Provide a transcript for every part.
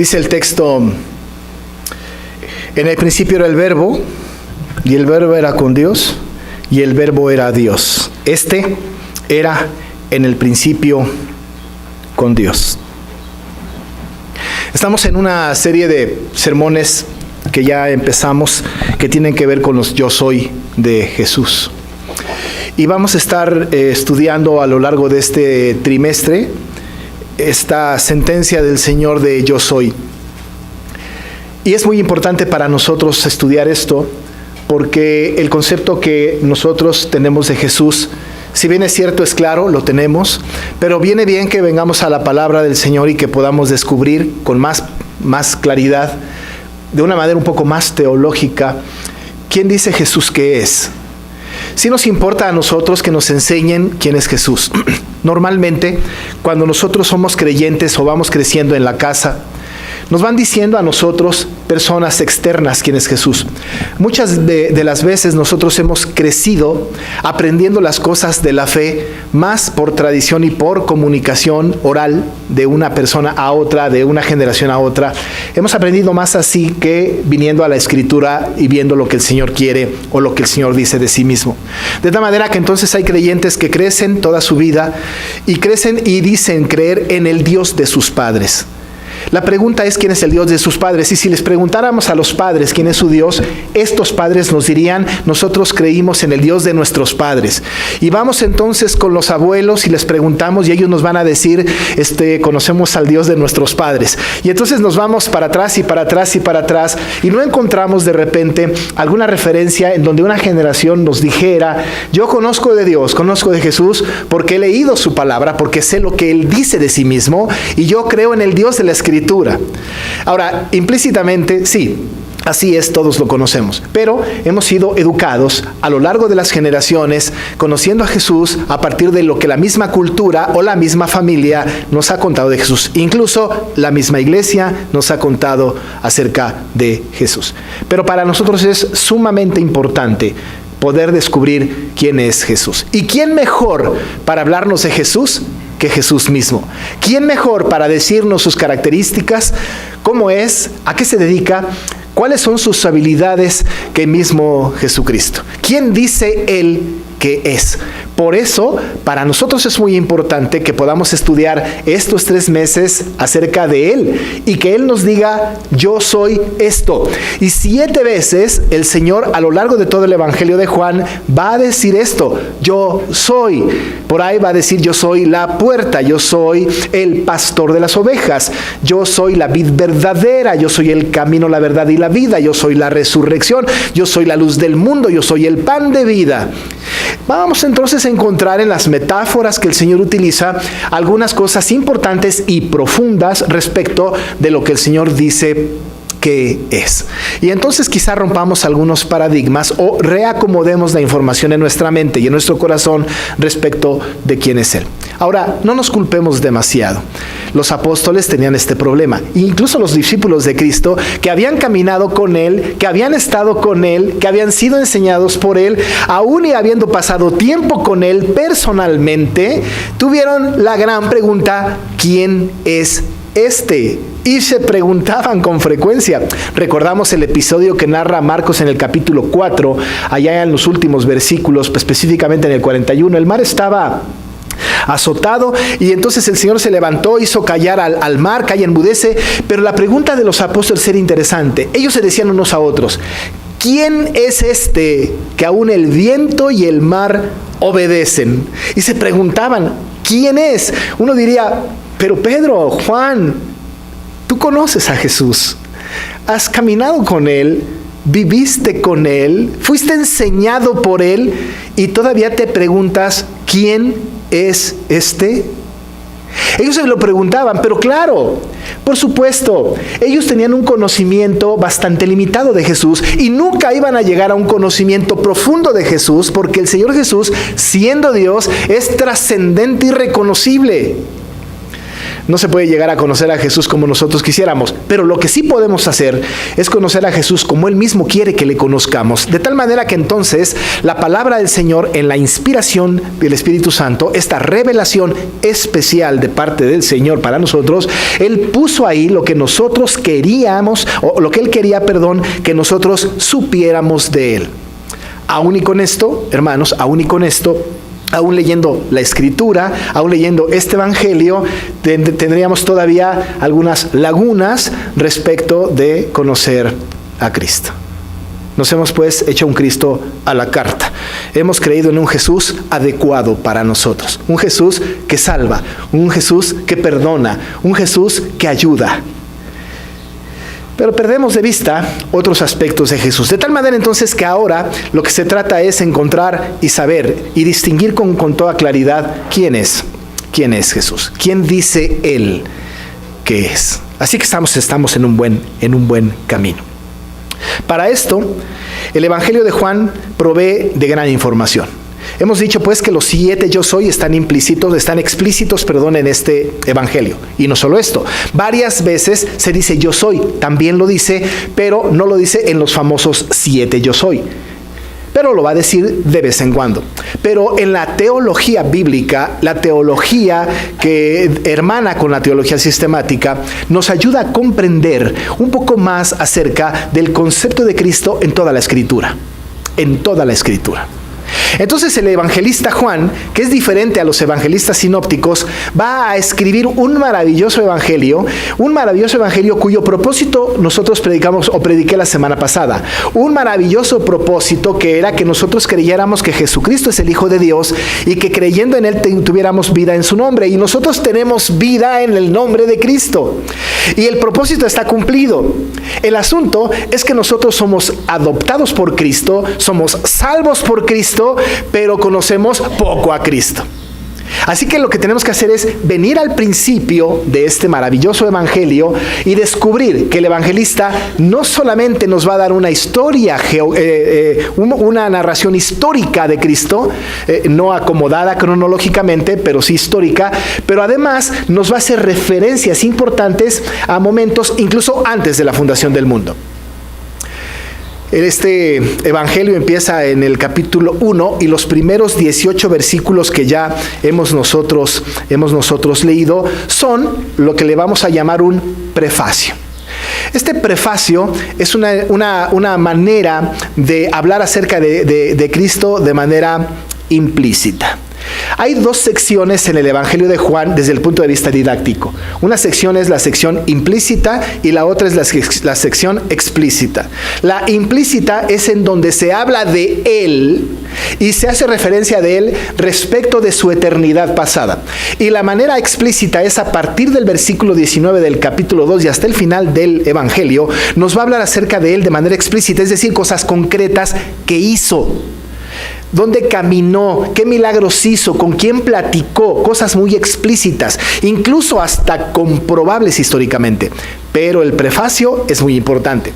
Dice el texto: en el principio era el Verbo, y el Verbo era con Dios, y el Verbo era Dios. Este era en el principio con Dios. Estamos en una serie de sermones que ya empezamos, que tienen que ver con los yo soy de Jesús. Y vamos a estar estudiando a lo largo de este trimestre esta sentencia del Señor de yo soy. Y es muy importante para nosotros estudiar esto, porque el concepto que nosotros tenemos de Jesús, si bien es cierto, es claro, lo tenemos, pero viene bien que vengamos a la palabra del Señor y que podamos descubrir con más claridad, de una manera un poco más teológica, quién dice Jesús que es. Sí nos importa a nosotros que nos enseñen quién es Jesús. Normalmente, cuando nosotros somos creyentes o vamos creciendo en la casa, nos van diciendo a nosotros, personas externas, quién es Jesús. Muchas de las veces nosotros hemos crecido aprendiendo las cosas de la fe más por tradición y por comunicación oral de una persona a otra, de una generación a otra. Hemos aprendido más así que viniendo a la Escritura y viendo lo que el Señor quiere o lo que el Señor dice de sí mismo. De tal manera que entonces hay creyentes que crecen toda su vida y crecen y dicen creer en el Dios de sus padres. La pregunta es quién es el Dios de sus padres, y si les preguntáramos a los padres quién es su Dios, estos padres nos dirían: nosotros creímos en el Dios de nuestros padres. Y vamos entonces con los abuelos y les preguntamos y ellos nos van a decir, conocemos al Dios de nuestros padres. Y entonces nos vamos para atrás y para atrás y para atrás, y no encontramos de repente alguna referencia en donde una generación nos dijera: yo conozco de Dios, conozco de Jesús porque he leído su palabra, porque sé lo que Él dice de sí mismo, y yo creo en el Dios de la Escritura. Ahora, implícitamente, sí, así es, todos lo conocemos, pero hemos sido educados a lo largo de las generaciones conociendo a Jesús a partir de lo que la misma cultura o la misma familia nos ha contado de Jesús. Incluso la misma iglesia nos ha contado acerca de Jesús. Pero para nosotros es sumamente importante poder descubrir quién es Jesús. ¿Y quién mejor para hablarnos de Jesús que Jesús mismo? ¿Quién mejor para decirnos sus características, cómo es, a qué se dedica, cuáles son sus habilidades que mismo Jesucristo? ¿Quién dice Él que es? Por eso, para nosotros es muy importante que podamos estudiar estos 3 meses acerca de Él y que Él nos diga: yo soy esto. Y 7 veces el Señor a lo largo de todo el Evangelio de Juan va a decir esto: yo soy. Por ahí va a decir: yo soy la puerta, yo soy el pastor de las ovejas, yo soy la vid verdadera, yo soy el camino, la verdad y la vida, yo soy la resurrección, yo soy la luz del mundo, yo soy el pan de vida. Vamos entonces a encontrar en las metáforas que el Señor utiliza algunas cosas importantes y profundas respecto de lo que el Señor dice que es. Y entonces quizá rompamos algunos paradigmas o reacomodemos la información en nuestra mente y en nuestro corazón respecto de quién es Él. Ahora, no nos culpemos demasiado. Los apóstoles tenían este problema, incluso los discípulos de Cristo que habían caminado con Él, que habían estado con Él, que habían sido enseñados por Él, aún y habiendo pasado tiempo con Él personalmente, tuvieron la gran pregunta: ¿quién es este? Y se preguntaban con frecuencia. Recordamos el episodio que narra Marcos en el capítulo 4, allá en los últimos versículos, específicamente en el 41. El mar estaba azotado y entonces el Señor se levantó, hizo callar al mar, calla, enmudece. Pero la pregunta de los apóstoles era interesante. Ellos se decían unos a otros: ¿quién es este que aún el viento y el mar obedecen? Y se preguntaban: ¿quién es? Uno diría: pero Pedro, Juan, tú conoces a Jesús, has caminado con Él, viviste con Él, fuiste enseñado por Él, y todavía te preguntas: ¿quién es este? Ellos se lo preguntaban, pero claro, por supuesto, ellos tenían un conocimiento bastante limitado de Jesús y nunca iban a llegar a un conocimiento profundo de Jesús, porque el Señor Jesús, siendo Dios, es trascendente y reconocible. No se puede llegar a conocer a Jesús como nosotros quisiéramos, pero lo que sí podemos hacer es conocer a Jesús como Él mismo quiere que le conozcamos. De tal manera que entonces la palabra del Señor, en la inspiración del Espíritu Santo, esta revelación especial de parte del Señor para nosotros, Él puso ahí lo que nosotros queríamos, o lo que Él quería, que nosotros supiéramos de Él. Aún y con esto, hermanos, aún leyendo la Escritura, aún leyendo este Evangelio, tendríamos todavía algunas lagunas respecto de conocer a Cristo. Nos hemos pues hecho un Cristo a la carta. Hemos creído en un Jesús adecuado para nosotros. Un Jesús que salva, un Jesús que perdona, un Jesús que ayuda. Pero perdemos de vista otros aspectos de Jesús. De tal manera entonces que ahora lo que se trata es encontrar y saber y distinguir con toda claridad quién es Jesús. ¿Quién dice Él que es? Así que estamos en un buen camino. Para esto, el Evangelio de Juan provee de gran información. Hemos dicho pues que los 7 yo soy están explícitos en este Evangelio. Y no solo esto, varias veces se dice yo soy, también lo dice, pero no lo dice en los famosos 7 yo soy. Pero lo va a decir de vez en cuando. Pero en la teología bíblica, la teología que hermana con la teología sistemática, nos ayuda a comprender un poco más acerca del concepto de Cristo en toda la Escritura. En toda la Escritura. Entonces el evangelista Juan, que es diferente a los evangelistas sinópticos, va a escribir un maravilloso evangelio cuyo propósito nosotros prediqué la semana pasada. Un maravilloso propósito que era que nosotros creyéramos que Jesucristo es el Hijo de Dios y que creyendo en Él tuviéramos vida en su nombre. Y nosotros tenemos vida en el nombre de Cristo. Y el propósito está cumplido. El asunto es que nosotros somos adoptados por Cristo, somos salvos por Cristo, pero conocemos poco a Cristo. Así que lo que tenemos que hacer es venir al principio de este maravilloso evangelio y descubrir que el evangelista no solamente nos va a dar una historia, una narración histórica de Cristo, no acomodada cronológicamente, pero sí histórica, pero además nos va a hacer referencias importantes a momentos incluso antes de la fundación del mundo. Este evangelio empieza en el capítulo 1 y los primeros 18 versículos que ya hemos nosotros leído son lo que le vamos a llamar un prefacio. Este prefacio es una manera de hablar acerca de Cristo de manera implícita. Hay dos secciones en el Evangelio de Juan desde el punto de vista didáctico. Una sección es la sección implícita y la otra es la sección explícita. La implícita es en donde se habla de Él y se hace referencia de Él respecto de su eternidad pasada. Y la manera explícita es a partir del versículo 19 del capítulo 2 y hasta el final del Evangelio, nos va a hablar acerca de Él de manera explícita, es decir, cosas concretas que hizo. ¿Dónde caminó? ¿Qué milagros hizo? ¿Con quién platicó? Cosas muy explícitas, incluso hasta comprobables históricamente. Pero el prefacio es muy importante.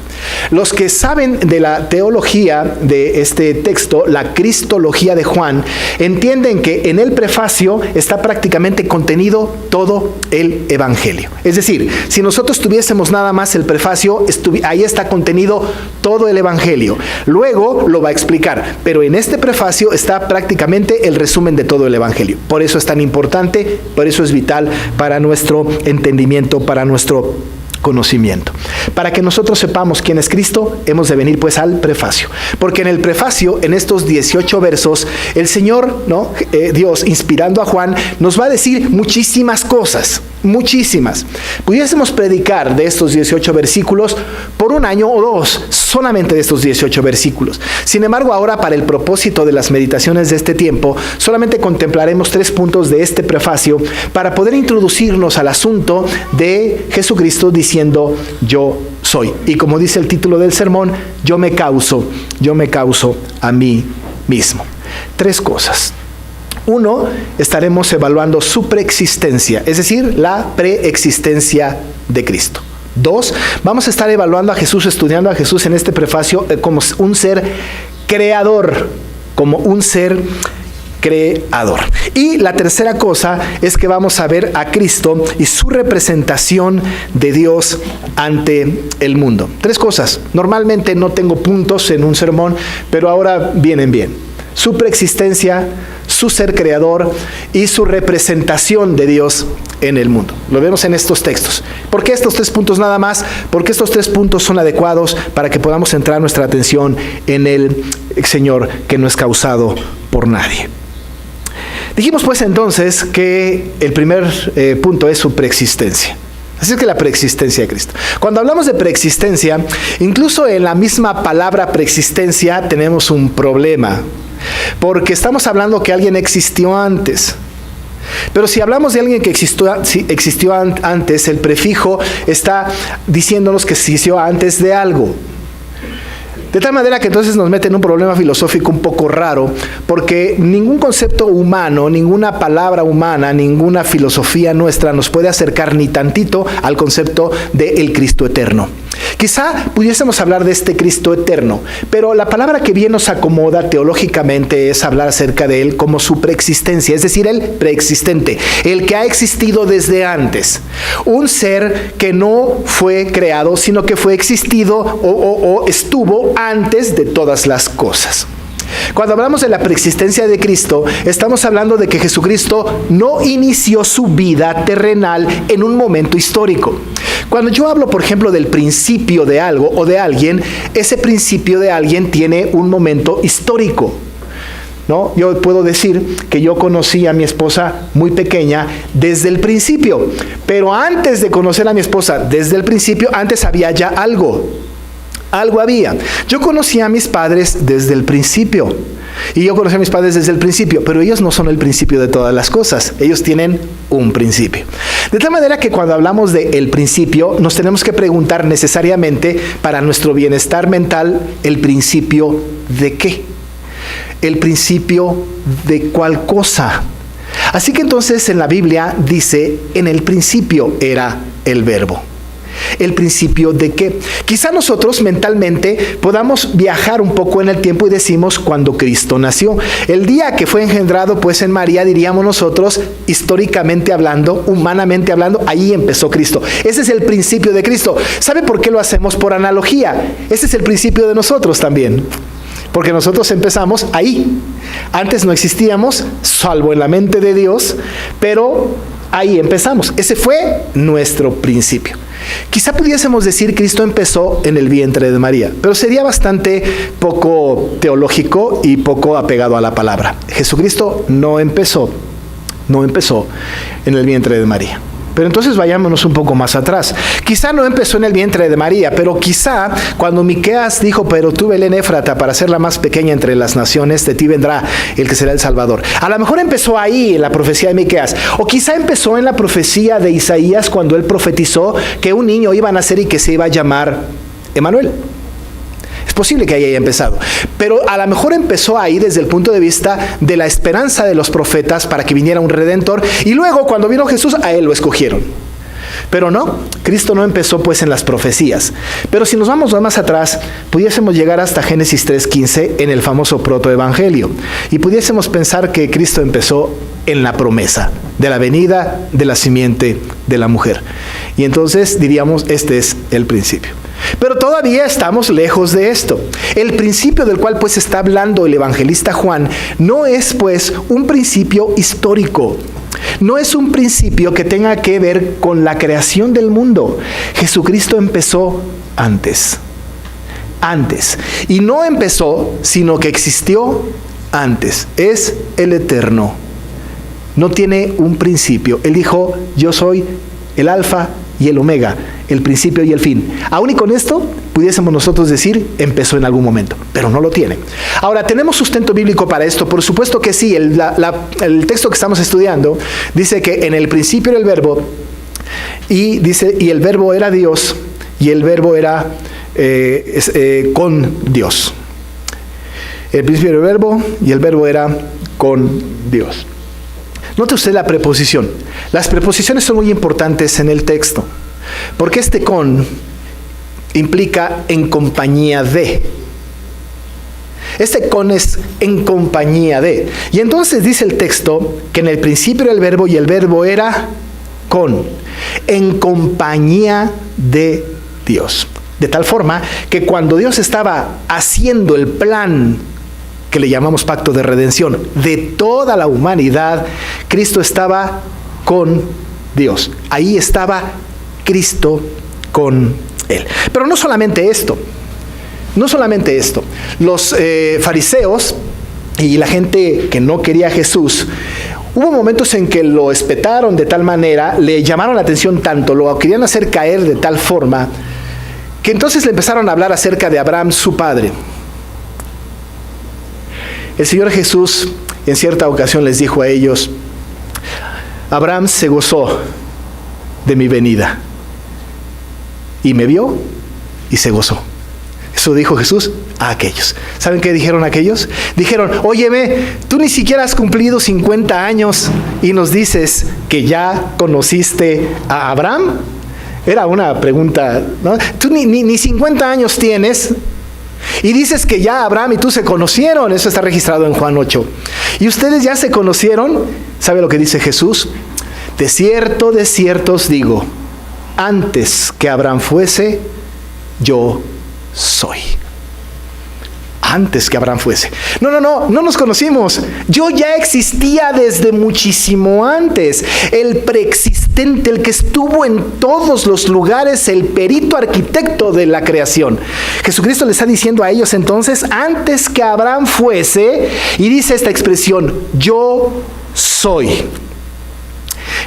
Los que saben de la teología de este texto, la cristología de Juan, entienden que en el prefacio está prácticamente contenido todo el Evangelio. Es decir, si nosotros tuviésemos nada más el prefacio, ahí está contenido todo el Evangelio. Luego lo va a explicar, pero en este prefacio está prácticamente el resumen de todo el Evangelio. Por eso es tan importante, por eso es vital para nuestro entendimiento, para nuestro conocimiento. Para que nosotros sepamos quién es Cristo, hemos de venir pues al prefacio. Porque en el prefacio, en estos 18 versos, el Señor, Dios, inspirando a Juan, nos va a decir muchísimas cosas, muchísimas. Pudiésemos predicar de estos 18 versículos por un año o dos, solamente de estos 18 versículos. Sin embargo, ahora para el propósito de las meditaciones de este tiempo, solamente contemplaremos 3 puntos de este prefacio para poder introducirnos al asunto de Jesucristo diciendo yo soy. Y como dice el título del sermón, yo me causo a mí mismo. 3 cosas. 1, estaremos evaluando su preexistencia, es decir, la preexistencia de Cristo. 2, vamos a estar evaluando a Jesús, estudiando a Jesús en este prefacio como un ser creador, como un ser creador. Y la tercera cosa es que vamos a ver a Cristo y su representación de Dios ante el mundo. Tres cosas. Normalmente no tengo puntos en un sermón, pero ahora vienen bien. Su preexistencia, su ser creador y su representación de Dios en el mundo. Lo vemos en estos textos. ¿Por qué estos tres puntos nada más? Porque estos tres puntos son adecuados para que podamos centrar nuestra atención en el Señor que no es causado por nadie. Dijimos pues entonces que el primer punto es su preexistencia. Así es que la preexistencia de Cristo. Cuando hablamos de preexistencia, incluso en la misma palabra preexistencia tenemos un problema. Porque estamos hablando que alguien existió antes. Pero si hablamos de alguien que existió antes, el prefijo está diciéndonos que existió antes de algo. De tal manera que entonces nos mete en un problema filosófico un poco raro, porque ningún concepto humano, ninguna palabra humana, ninguna filosofía nuestra nos puede acercar ni tantito al concepto del Cristo eterno. Quizá pudiésemos hablar de este Cristo eterno, pero la palabra que bien nos acomoda teológicamente es hablar acerca de Él como su preexistencia, es decir, el preexistente, el que ha existido desde antes. Un ser que no fue creado, sino que fue existido o estuvo antes de todas las cosas. Cuando hablamos de la preexistencia de Cristo, estamos hablando de que Jesucristo no inició su vida terrenal en un momento histórico. Cuando yo hablo, por ejemplo, del principio de algo o de alguien, ese principio de alguien tiene un momento histórico, ¿no? Yo puedo decir que yo conocí a mi esposa muy pequeña desde el principio, pero antes de conocer a mi esposa desde el principio, antes había ya algo había. Yo conocí a mis padres desde el principio. Y yo conocí a mis padres desde el principio, pero ellos no son el principio de todas las cosas. Ellos tienen un principio. De tal manera que cuando hablamos de el principio, nos tenemos que preguntar necesariamente para nuestro bienestar mental, ¿el principio de qué? ¿El principio de cuál cosa? Así que entonces en la Biblia dice, en el principio era el verbo. ¿El principio de qué? Quizá nosotros mentalmente podamos viajar un poco en el tiempo y decimos cuando Cristo nació. El día que fue engendrado pues en María, diríamos nosotros, históricamente hablando, humanamente hablando, ahí empezó Cristo. Ese es el principio de Cristo. ¿Sabe por qué lo hacemos? Por analogía. Ese es el principio de nosotros también. Porque nosotros empezamos ahí. Antes no existíamos, salvo en la mente de Dios, pero ahí empezamos. Ese fue nuestro principio. Quizá pudiésemos decir Cristo empezó en el vientre de María, pero sería bastante poco teológico y poco apegado a la palabra. Jesucristo no empezó en el vientre de María. Pero entonces vayámonos un poco más atrás. Quizá no empezó en el vientre de María, pero quizá cuando Miqueas dijo, pero tú Belén Éfrata, para ser la más pequeña entre las naciones, de ti vendrá el que será el Salvador. A lo mejor empezó ahí en la profecía de Miqueas, o quizá empezó en la profecía de Isaías cuando él profetizó que un niño iba a nacer y que se iba a llamar Emanuel. Es posible que haya empezado, pero a lo mejor empezó ahí desde el punto de vista de la esperanza de los profetas para que viniera un Redentor, y luego cuando vino Jesús a él lo escogieron. Pero no, Cristo no empezó pues en las profecías. Pero si nos vamos más atrás, pudiésemos llegar hasta Génesis 3:15 en el famoso protoevangelio, y pudiésemos pensar que Cristo empezó en la promesa de la venida de la simiente de la mujer. Y entonces diríamos, este es el principio. Pero todavía estamos lejos de esto. El principio del cual pues está hablando el evangelista Juan no es pues un principio histórico. No es un principio que tenga que ver con la creación del mundo. Jesucristo empezó antes. Y no empezó, sino que existió antes. Es el eterno. No tiene un principio. Él dijo, yo soy el alfa y el omega, el principio y el fin. Aún y con esto, pudiésemos nosotros decir, empezó en algún momento, pero no lo tiene. Ahora, ¿tenemos sustento bíblico para esto? Por supuesto que sí. El texto que estamos estudiando dice que en el principio era el verbo, y dice, y el verbo era Dios, y el verbo era con Dios. El principio era el verbo, y el verbo era con Dios. Note usted la preposición. Las preposiciones son muy importantes en el texto, porque este con implica en compañía de. Este con es en compañía de. Y entonces dice el texto que en el principio era el verbo y el verbo era con, en compañía de Dios. De tal forma que cuando Dios estaba haciendo el plan que le llamamos pacto de redención de toda la humanidad, Cristo estaba con Dios. Ahí estaba Cristo con él. Pero no solamente esto. Los fariseos y la gente que no quería a Jesús, hubo momentos en que lo espetaron de tal manera, le llamaron la atención tanto, lo querían hacer caer de tal forma, que entonces le empezaron a hablar acerca de Abraham, su padre. El Señor Jesús en cierta ocasión les dijo a ellos: Abraham se gozó de mi venida y me vio y se gozó. Eso dijo Jesús a aquellos. ¿Saben qué dijeron aquellos? Dijeron: óyeme, tú ni siquiera has cumplido 50 años y nos dices que ya conociste a Abraham. Era una pregunta, ¿no? Tú ni 50 años tienes y dices que ya Abraham y tú se conocieron. Eso está registrado en Juan 8. ¿Y ustedes ya se conocieron? ¿Sabe lo que dice Jesús? De cierto os digo, antes que Abraham fuese, yo soy. Antes que Abraham fuese. No nos conocimos. Yo ya existía desde muchísimo antes. El preexistente, el que estuvo en todos los lugares, el perito arquitecto de la creación. Jesucristo le está diciendo a ellos entonces, antes que Abraham fuese, y dice esta expresión: yo soy.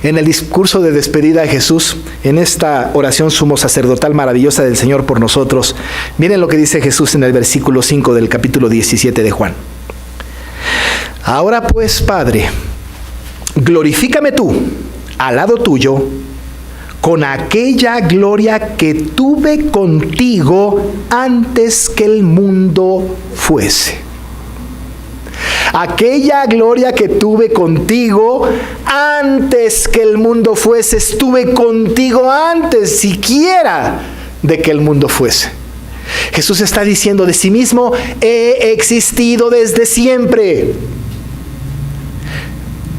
En el discurso de despedida de Jesús, en esta oración sumo sacerdotal maravillosa del Señor por nosotros, miren lo que dice Jesús en el versículo 5 del capítulo 17 de Juan. Ahora pues, Padre, glorifícame tú al lado tuyo con aquella gloria que tuve contigo antes que el mundo fuese. Aquella gloria que tuve contigo antes que el mundo fuese, estuve contigo antes siquiera de que el mundo fuese. Jesús está diciendo de sí mismo: he existido desde siempre.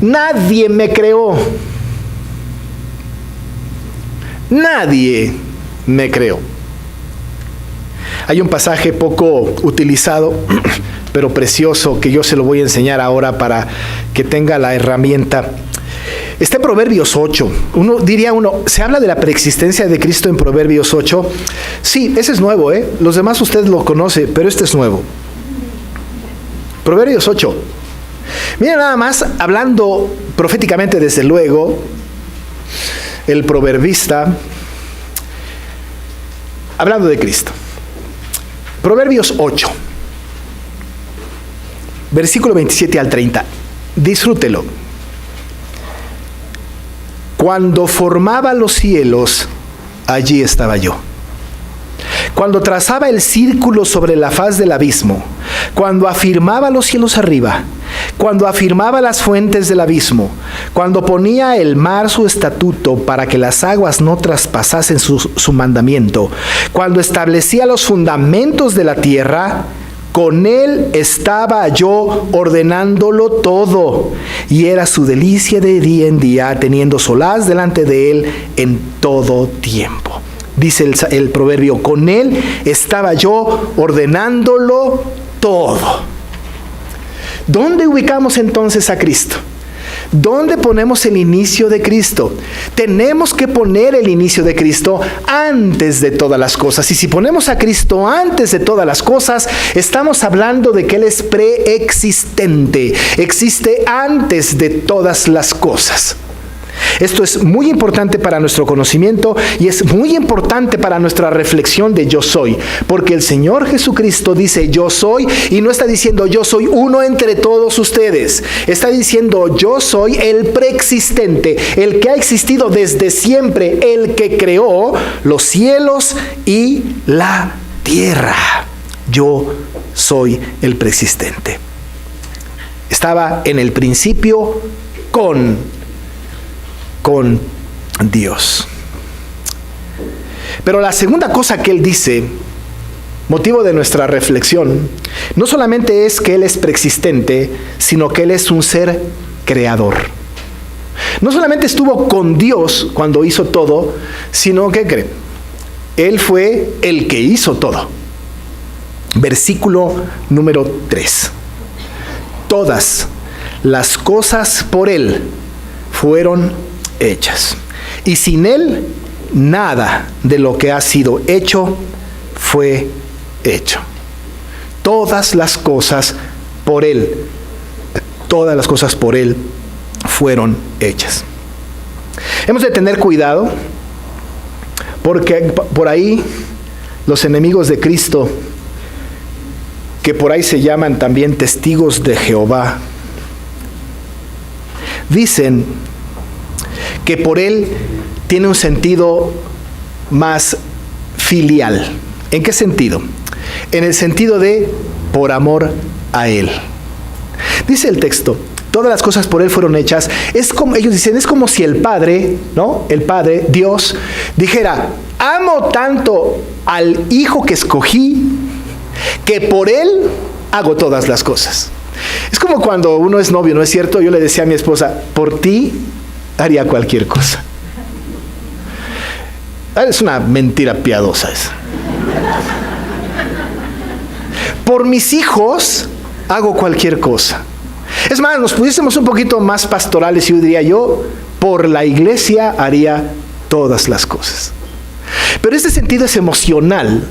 Nadie me creó. Nadie me creó. Hay un pasaje poco utilizado, pero precioso, que yo se lo voy a enseñar ahora para que tenga la herramienta. Está en Proverbios 8. ¿Se habla de la preexistencia de Cristo en Proverbios 8? Sí, ese es nuevo, ¿eh? Los demás usted lo conoce, pero este es nuevo. Proverbios 8. Miren nada más, hablando proféticamente desde luego, el proverbista, hablando de Cristo. Proverbios 8. Versículo 27 al 30. Disfrútelo. Cuando formaba los cielos, allí estaba yo. Cuando trazaba el círculo sobre la faz del abismo, cuando afirmaba los cielos arriba, cuando afirmaba las fuentes del abismo, cuando ponía el mar su estatuto para que las aguas no traspasasen su mandamiento, cuando establecía los fundamentos de la tierra, con él estaba yo ordenándolo todo, y era su delicia de día en día, teniendo solaz delante de él en todo tiempo. Dice el proverbio: con él estaba yo ordenándolo todo. ¿Dónde ubicamos entonces a Cristo? ¿Dónde ponemos el inicio de Cristo? Tenemos que poner el inicio de Cristo antes de todas las cosas. Y si ponemos a Cristo antes de todas las cosas, estamos hablando de que Él es preexistente. Existe antes de todas las cosas. Esto es muy importante para nuestro conocimiento y es muy importante para nuestra reflexión de yo soy, porque el Señor Jesucristo dice yo soy, y no está diciendo yo soy uno entre todos ustedes. Está diciendo yo soy el preexistente, el que ha existido desde siempre, el que creó los cielos y la tierra. Yo soy el preexistente. Estaba en el principio con Dios. Pero la segunda cosa que él dice motivo de nuestra reflexión, no solamente es que Él es preexistente, sino que Él es un ser creador. No solamente estuvo con Dios cuando hizo todo, sino que, ¿qué creen? Él fue el que hizo todo. Versículo número 3. Todas las cosas por Él fueron hechas. Y sin Él, nada de lo que ha sido hecho fue hecho. Todas las cosas por Él, todas las cosas por Él fueron hechas. Hemos de tener cuidado porque por ahí los enemigos de Cristo, que por ahí se llaman también testigos de Jehová, dicen que por Él tiene un sentido más filial. ¿En qué sentido? En el sentido de por amor a Él. Dice el texto, todas las cosas por Él fueron hechas. Es como, ellos dicen, es como si el Padre, ¿no? El Padre, Dios, dijera, amo tanto al Hijo que escogí, que por Él hago todas las cosas. Es como cuando uno es novio, ¿no es cierto? Yo le decía a mi esposa, por ti haría cualquier cosa. Es una mentira piadosa esa. Por mis hijos hago cualquier cosa. Es más, nos pudiésemos un poquito más pastorales y yo diría yo, por la iglesia haría todas las cosas. Pero este sentido es emocional.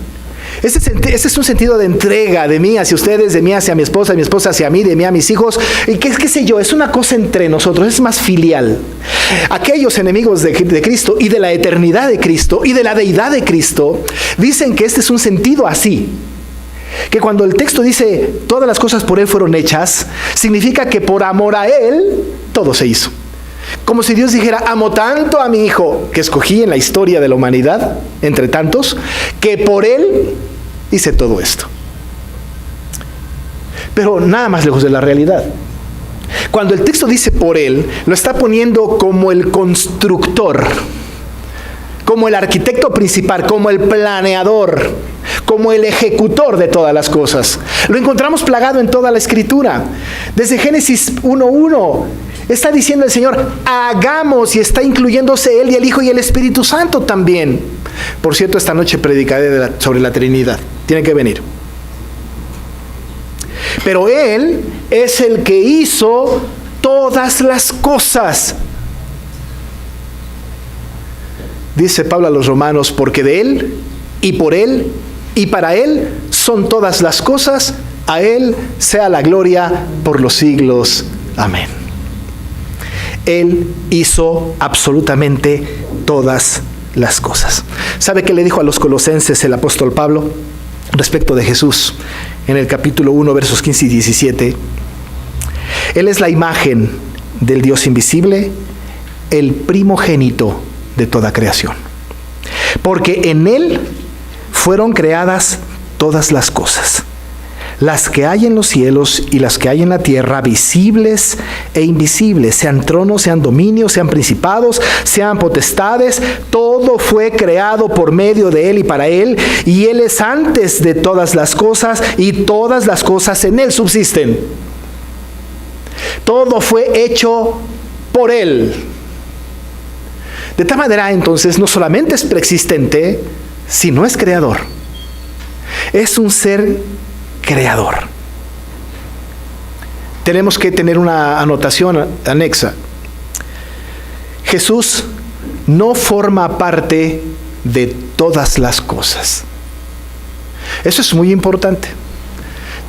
Este es un sentido de entrega de mí hacia ustedes, de mí hacia mi esposa hacia mí, de mí a mis hijos. Y qué sé yo, es una cosa entre nosotros, es más filial. Aquellos enemigos de Cristo y de la eternidad de Cristo y de la deidad de Cristo dicen que este es un sentido así. Que cuando el texto dice todas las cosas por Él fueron hechas, significa que por amor a Él todo se hizo. Como si Dios dijera, amo tanto a mi Hijo que escogí en la historia de la humanidad, entre tantos, que por Él hice todo esto. Pero nada más lejos de la realidad. Cuando el texto dice por Él, lo está poniendo como el constructor, como el arquitecto principal, como el planeador, como el ejecutor de todas las cosas. Lo encontramos plagado en toda la Escritura. Desde Génesis 1:1 está diciendo el Señor, hagamos, y está incluyéndose Él y el Hijo y el Espíritu Santo también. Por cierto, esta noche predicaré sobre la Trinidad. Tiene que venir. Pero Él es el que hizo todas las cosas. Dice Pablo a los romanos, porque de Él y por Él y para Él son todas las cosas, a Él sea la gloria por los siglos. Amén. Él hizo absolutamente todas las cosas. ¿Sabe qué le dijo a los colosenses el apóstol Pablo respecto de Jesús? En el capítulo 1, versos 15 y 17. Él es la imagen del Dios invisible, el primogénito de toda creación. Porque en Él fueron creadas todas las cosas, las que hay en los cielos y las que hay en la tierra, visibles e invisibles, sean tronos, sean dominios, sean principados, sean potestades, todo fue creado por medio de Él y para Él, y Él es antes de todas las cosas, y todas las cosas en Él subsisten. Todo fue hecho por Él. De tal manera, entonces, no solamente es preexistente, sino es creador. Es un ser creador. Tenemos que tener una anotación anexa. Jesús no forma parte de todas las cosas. Eso es muy importante.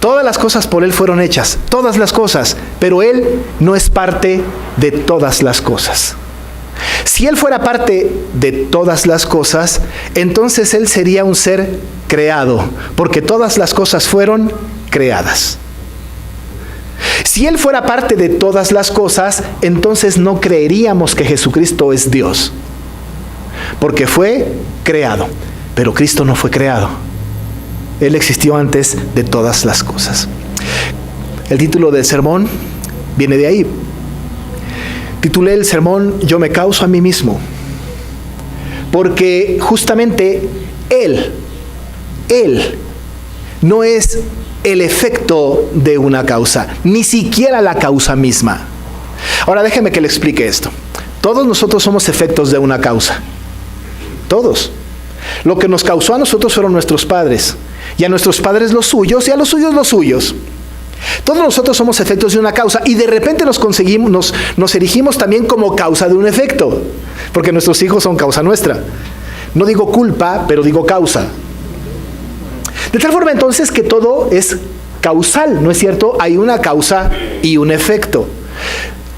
Todas las cosas por Él fueron hechas, todas las cosas, pero Él no es parte de todas las cosas. Si Él fuera parte de todas las cosas, entonces Él sería un ser creado, porque todas las cosas fueron creadas. Si Él fuera parte de todas las cosas, entonces no creeríamos que Jesucristo es Dios, porque fue creado, pero Cristo no fue creado. Él existió antes de todas las cosas. El título del sermón viene de ahí. Titulé el sermón, Yo me causo a mí mismo, porque justamente Él no es el efecto de una causa, ni siquiera la causa misma. Ahora déjeme que le explique esto. Todos nosotros somos efectos de una causa. Todos. Lo que nos causó a nosotros fueron nuestros padres, y a nuestros padres los suyos, y a los suyos los suyos. Todos nosotros somos efectos de una causa, y de repente nos erigimos también como causa de un efecto, porque nuestros hijos son causa nuestra. No digo culpa, pero digo causa. De tal forma entonces que todo es causal, ¿no es cierto? Hay una causa y un efecto.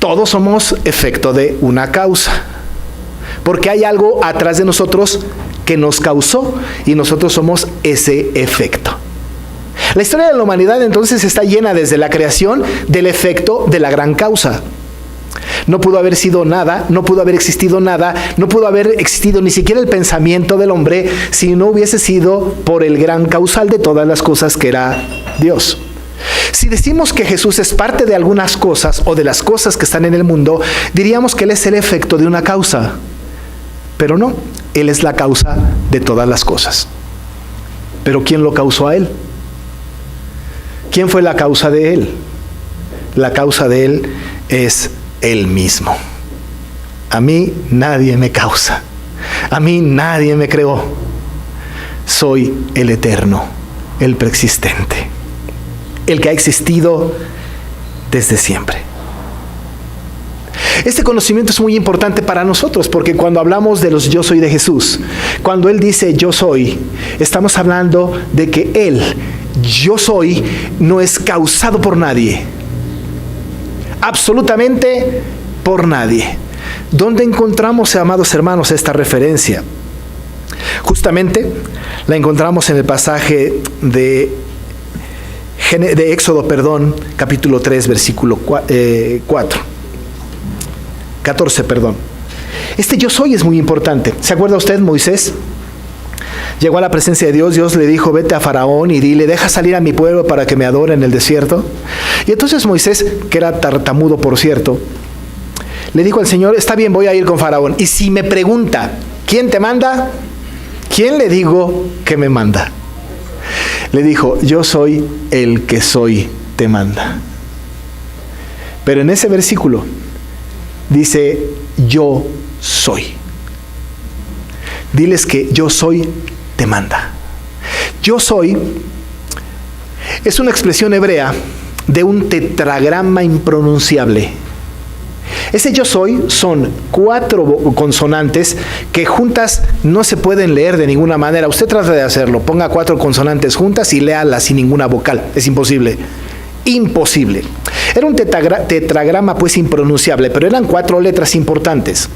Todos somos efecto de una causa, porque hay algo atrás de nosotros que nos causó y nosotros somos ese efecto. La historia de la humanidad entonces está llena desde la creación del efecto de la gran causa. No pudo haber sido nada, no pudo haber existido nada, no pudo haber existido ni siquiera el pensamiento del hombre si no hubiese sido por el gran causal de todas las cosas que era Dios. Si decimos que Jesús es parte de algunas cosas o de las cosas que están en el mundo, diríamos que Él es el efecto de una causa. Pero no, Él es la causa de todas las cosas. ¿Pero quién lo causó a Él? ¿Quién fue la causa de Él? La causa de Él es Él mismo. A mí nadie me causa. A mí nadie me creó. Soy el eterno, el preexistente, el que ha existido desde siempre. Este conocimiento es muy importante para nosotros, porque cuando hablamos de los yo soy de Jesús, cuando Él dice yo soy, estamos hablando de que Él, yo soy, no es causado por nadie. Absolutamente por nadie. ¿Dónde encontramos, amados hermanos, esta referencia? Justamente la encontramos en el pasaje de Éxodo, capítulo 3, versículo 14. Este yo soy es muy importante. ¿Se acuerda usted, Moisés? Llegó a la presencia de Dios, Dios le dijo, vete a Faraón y dile, deja salir a mi pueblo para que me adore en el desierto. Y entonces Moisés, que era tartamudo por cierto, le dijo al Señor, está bien, voy a ir con Faraón. Y si me pregunta, ¿quién te manda? ¿Quién le digo que me manda? Le dijo, yo soy el que soy, te manda. Pero en ese versículo dice, yo soy. Diles que yo soy, te manda. Yo soy es una expresión hebrea de un tetragrama impronunciable. Ese yo soy son 4 consonantes que juntas no se pueden leer de ninguna manera. Usted trata de hacerlo, ponga 4 consonantes juntas y léalas sin ninguna vocal. Es imposible. Imposible. Era un tetragrama pues impronunciable, pero eran 4 letras importantes.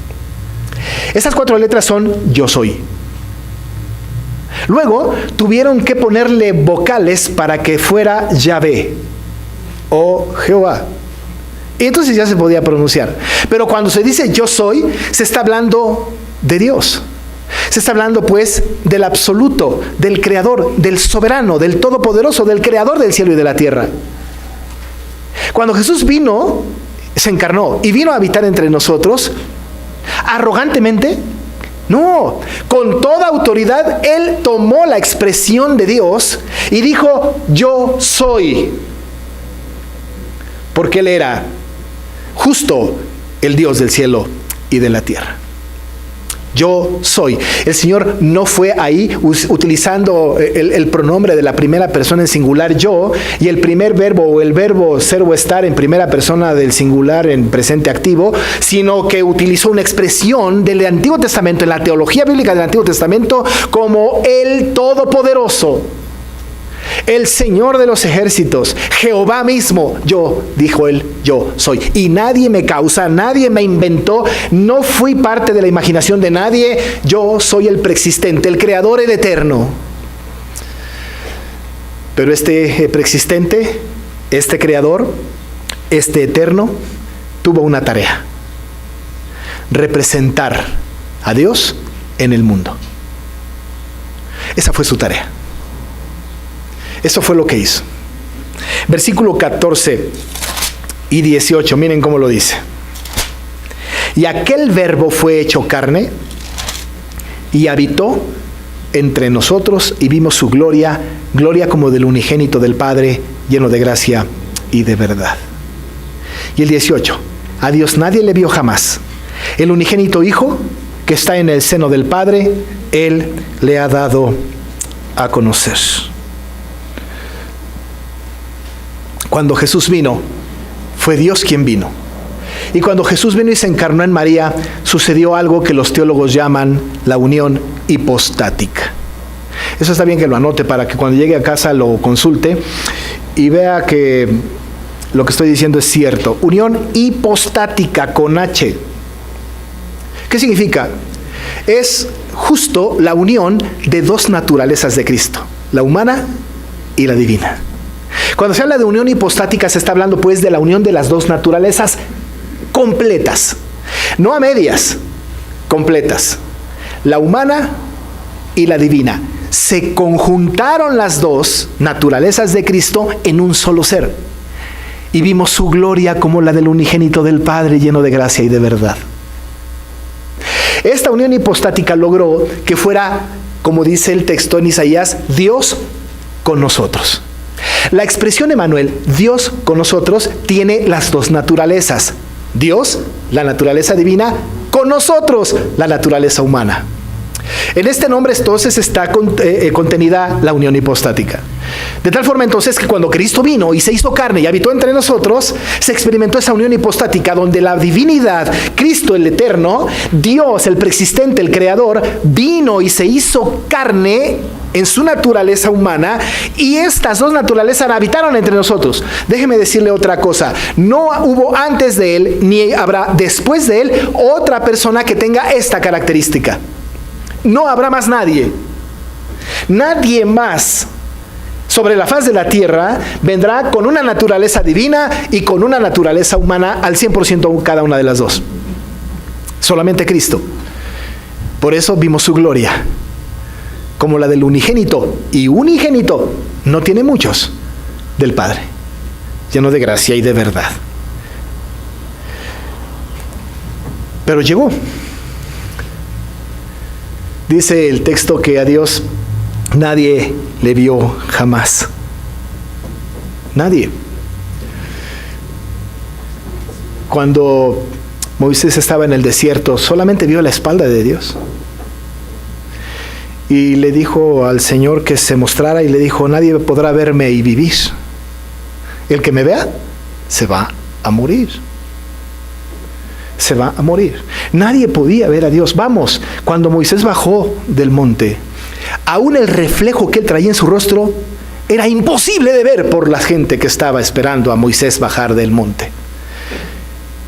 Esas 4 letras son yo soy. Luego tuvieron que ponerle vocales para que fuera Yahvé o Jehová. Y entonces ya se podía pronunciar. Pero cuando se dice yo soy, se está hablando de Dios. Se está hablando pues del absoluto, del creador, del soberano, del todopoderoso, del creador del cielo y de la tierra. Cuando Jesús vino, se encarnó y vino a habitar entre nosotros, arrogantemente, no, con toda autoridad, Él tomó la expresión de Dios y dijo, yo soy. Porque Él era justo el Dios del cielo y de la tierra. Yo soy. El Señor no fue ahí utilizando el pronombre de la primera persona en singular yo, y el primer verbo o el verbo ser o estar en primera persona del singular en presente activo, sino que utilizó una expresión del Antiguo Testamento, en la teología bíblica del Antiguo Testamento, como el Todopoderoso, el Señor de los ejércitos, Jehová mismo. Yo, dijo Él, yo soy. Y nadie me causa, nadie me inventó, no fui parte de la imaginación de nadie. Yo soy el preexistente, el creador, el eterno. Pero este preexistente, este creador, este eterno, tuvo una tarea: representar a Dios en el mundo. Esa fue su tarea. Eso fue lo que hizo. Versículo 14 y 18, miren cómo lo dice. Y aquel verbo fue hecho carne y habitó entre nosotros y vimos su gloria, gloria como del unigénito del Padre, lleno de gracia y de verdad. Y el 18, a Dios nadie le vio jamás. El unigénito Hijo, que está en el seno del Padre, Él le ha dado a conocer. Cuando Jesús vino, fue Dios quien vino. Y cuando Jesús vino y se encarnó en María, sucedió algo que los teólogos llaman la unión hipostática. Eso está bien que lo anote para que cuando llegue a casa lo consulte y vea que lo que estoy diciendo es cierto. Unión hipostática con H. ¿Qué significa? Es justo la unión de dos naturalezas de Cristo, la humana y la divina. Cuando se habla de unión hipostática se está hablando pues de la unión de las dos naturalezas completas, no a medias, completas. La humana y la divina. Se conjuntaron las dos naturalezas de Cristo en un solo ser. Y vimos su gloria como la del unigénito del Padre, lleno de gracia y de verdad. Esta unión hipostática logró que fuera, como dice el texto en Isaías, Dios con nosotros. La expresión Emmanuel, Dios con nosotros, tiene las dos naturalezas. Dios, la naturaleza divina, con nosotros, la naturaleza humana. En este nombre entonces está contenida la unión hipostática. De tal forma entonces que cuando Cristo vino y se hizo carne y habitó entre nosotros, se experimentó esa unión hipostática donde la divinidad, Cristo el eterno, Dios el preexistente, el creador, vino y se hizo carne en su naturaleza humana y estas dos naturalezas habitaron entre nosotros. Déjeme decirle otra cosa, no hubo antes de él ni habrá después de él otra persona que tenga esta característica. No habrá más nadie. Nadie más sobre la faz de la tierra vendrá con una naturaleza divina y con una naturaleza humana al 100% cada una de las dos. Solamente Cristo. Por eso vimos su gloria, como la del unigénito. Y unigénito no tiene muchos, del Padre, lleno de gracia y de verdad. Pero llegó. Dice el texto que a Dios nadie le vio jamás. Nadie. Cuando Moisés estaba en el desierto, solamente vio la espalda de Dios. Y le dijo al Señor que se mostrara y le dijo, nadie podrá verme y vivir. El que me vea, se va a morir. Se va a morir. Nadie podía ver a Dios. Vamos, cuando Moisés bajó del monte, aún el reflejo que él traía en su rostro era imposible de ver por la gente que estaba esperando a Moisés bajar del monte.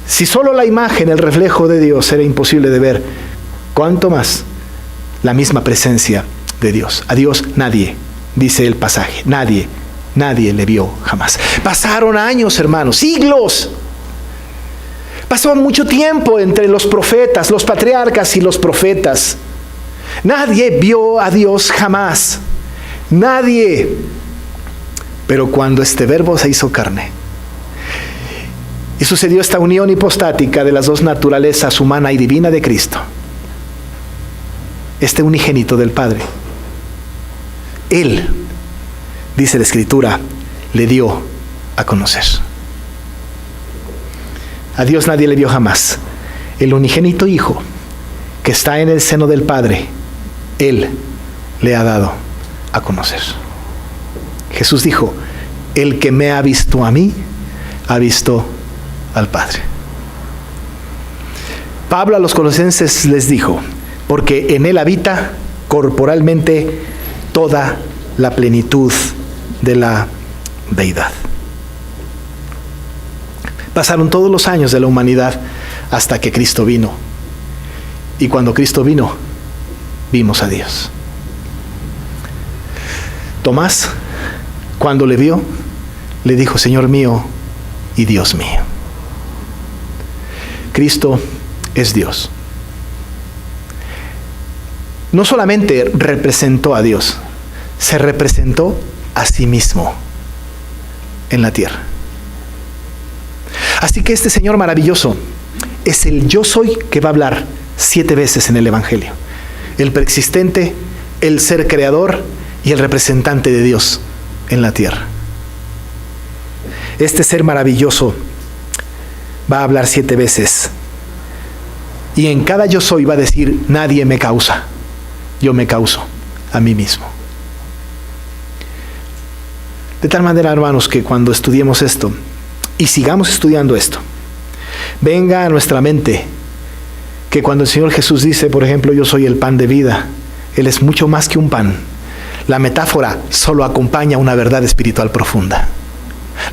Si solo la imagen, el reflejo de Dios era imposible de ver, ¿cuánto más la misma presencia de Dios? A Dios nadie, dice el pasaje, nadie le vio jamás. Pasaron años, hermanos, siglos. Pasó mucho tiempo entre los profetas, los patriarcas y los profetas. Nadie vio a Dios jamás. Nadie. Pero cuando este verbo se hizo carne y sucedió esta unión hipostática de las dos naturalezas humana y divina de Cristo, este unigénito del Padre, Él, dice la Escritura, le dio a conocer. A Dios nadie le vio jamás. El unigénito Hijo, que está en el seno del Padre, Él le ha dado a conocer. Jesús dijo, el que me ha visto a mí, ha visto al Padre. Pablo a los colosenses les dijo, porque en Él habita corporalmente toda la plenitud de la deidad. Pasaron todos los años de la humanidad hasta que Cristo vino. Y cuando Cristo vino, vimos a Dios. Tomás, cuando le vio, le dijo, Señor mío y Dios mío. Cristo es Dios. No solamente representó a Dios, se representó a sí mismo en la tierra. Así que este Señor maravilloso es el yo soy que va a hablar 7 veces en el Evangelio. El preexistente, el ser creador y el representante de Dios en la tierra. Este ser maravilloso va a hablar 7 veces. Y en cada yo soy va a decir, nadie me causa, yo me causo a mí mismo. De tal manera, hermanos, que cuando estudiemos esto, y sigamos estudiando esto, venga a nuestra mente que cuando el Señor Jesús dice, por ejemplo, yo soy el pan de vida, Él es mucho más que un pan. La metáfora solo acompaña una verdad espiritual profunda.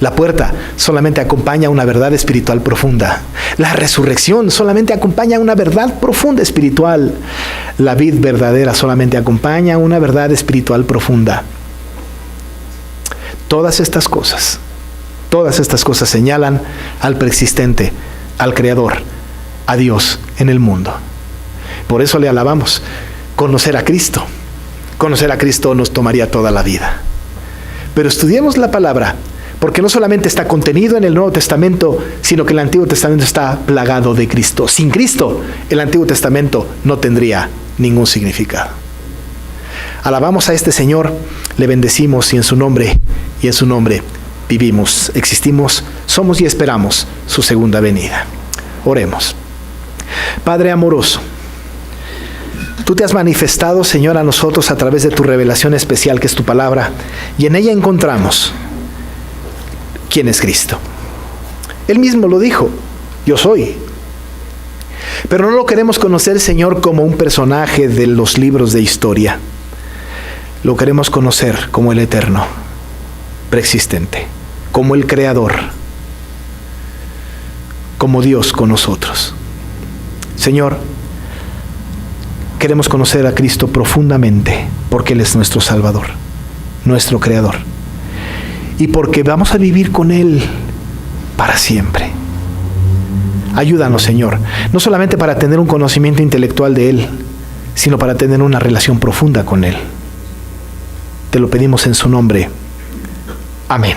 La puerta solamente acompaña una verdad espiritual profunda. La resurrección solamente acompaña una verdad profunda espiritual. La vid verdadera solamente acompaña una verdad espiritual profunda. Todas estas cosas señalan al preexistente, al Creador, a Dios en el mundo. Por eso le alabamos. Conocer a Cristo nos tomaría toda la vida. Pero estudiemos la palabra, porque no solamente está contenido en el Nuevo Testamento, sino que el Antiguo Testamento está plagado de Cristo. Sin Cristo, el Antiguo Testamento no tendría ningún significado. Alabamos a este Señor, le bendecimos y en su nombre vivimos, existimos, somos y esperamos su segunda venida. Oremos. Padre amoroso, tú te has manifestado, Señor, a nosotros a través de tu revelación especial que es tu palabra, y en ella encontramos quién es Cristo. Él mismo lo dijo, yo soy. Pero no lo queremos conocer, Señor, como un personaje de los libros de historia. Lo queremos conocer como el eterno, preexistente, como el Creador, como Dios con nosotros. Señor, queremos conocer a Cristo profundamente porque Él es nuestro Salvador, nuestro Creador. Y porque vamos a vivir con Él para siempre. Ayúdanos, Señor, no solamente para tener un conocimiento intelectual de Él, sino para tener una relación profunda con Él. Te lo pedimos en su nombre. Amén.